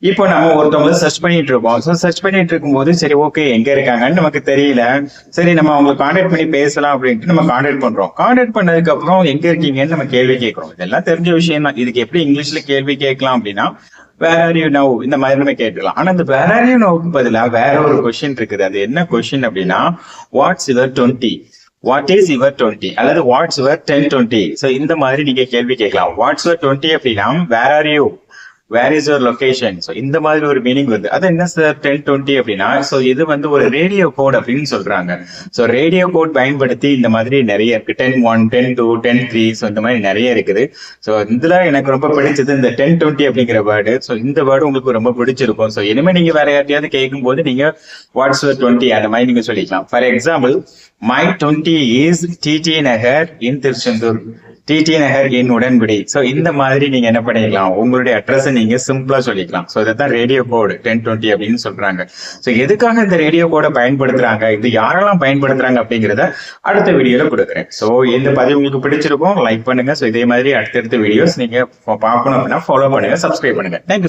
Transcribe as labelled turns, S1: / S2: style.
S1: இப்போ நம்ம ஒருத்தவங்களை சர்ச் பண்ணிட்டு இருக்கோம். ஸோ சர்ச் பண்ணிட்டு இருக்கும்போது சரி ஓகே எங்க இருக்காங்கன்னு நமக்கு தெரியல. சரி நம்ம அவங்களை கான்டாக்ட் பண்ணி பேசலாம் அப்படின்ட்டு நம்ம கான்டாக்ட் பண்றோம். கான்டாக்ட் பண்ணதுக்கு அப்புறம் எங்க இருக்கீங்கன்னு நம்ம கேள்வி கேட்கிறோம். இதெல்லாம் தெரிஞ்ச விஷயம் தான். இதுக்கு எப்படி இங்கிலீஷ்ல கேள்வி கேட்கலாம் அப்படின்னா வேர் ஆர் யூ நவ் இந்த மாதிரி நம்ம கேட்கலாம். ஆனா இந்த வேர் ஆர் யூ நவ்க்கு பதிலா வேற ஒரு கொஸ்டின் இருக்குது. அது என்ன கொஸ்டின் அப்படின்னா watts your 20, what is your 20 அல்லது வாட்ஸ் யுவர் 10-20. ஸோ இந்த மாதிரி நீங்க கேள்வி கேட்கலாம். வாட்ஸ் யுவர் 20 அப்படின்னா where are you, where is your location. So இந்த மாதிரி ஒரு மீனிங் வருது. அது என்ன சார் 10-20 அப்படின்னா ஸோ இது வந்து ஒரு ரேடியோ கோட் அப்படின்னு சொல்றாங்க. ஸோ ரேடியோ கோட் பயன்படுத்தி இந்த மாதிரி நிறைய இருக்கு. 10-1, 10-2, 10-3. ஸோ இந்த மாதிரி நிறைய இருக்குது. ஸோ இதுல எனக்கு ரொம்ப பிடிச்சது இந்த 10-20 அப்படிங்கிற வேர்டு. ஸோ இந்த வேர்டு உங்களுக்கு ரொம்ப பிடிச்சிருக்கும். ஸோ இனிமே நீங்க வேற யார்ட்டையாவது கேட்கும் போது நீங்க வாட்ஸ் யுவர் 20 அந்த மாதிரி நீங்க சொல்லிக்கலாம். For example my 20 is TT Nagar in Tiruchendur, TT Nagar in Udangudi. So இந்த மாதிரி நீங்க என்ன பண்ணிக்கலாம், உங்களுடைய அட்ரஸ் நீங்க சிம்பிளா சொல்லிக்கலாம். ஸோ இதான் ரேடியோ கோடு 10-20 அப்படின்னு சொல்றாங்க. ஸோ எதுக்காக இந்த ரேடியோ கோடை பயன்படுத்துறாங்க, இது யாரெல்லாம் பயன்படுத்துறாங்க அப்படிங்கிறத அடுத்த வீடியோல கொடுக்குறேன். ஸோ இந்த பதிவு உங்களுக்கு பிடிச்சிருக்கும், லைக் பண்ணுங்க. ஸோ இதே மாதிரி அடுத்தடுத்த வீடியோஸ் நீங்க பார்க்கணும் அப்படின்னா ஃபாலோ பண்ணுங்க, சப்ஸ்கிரைப் பண்ணுங்க. தேங்க்யூ.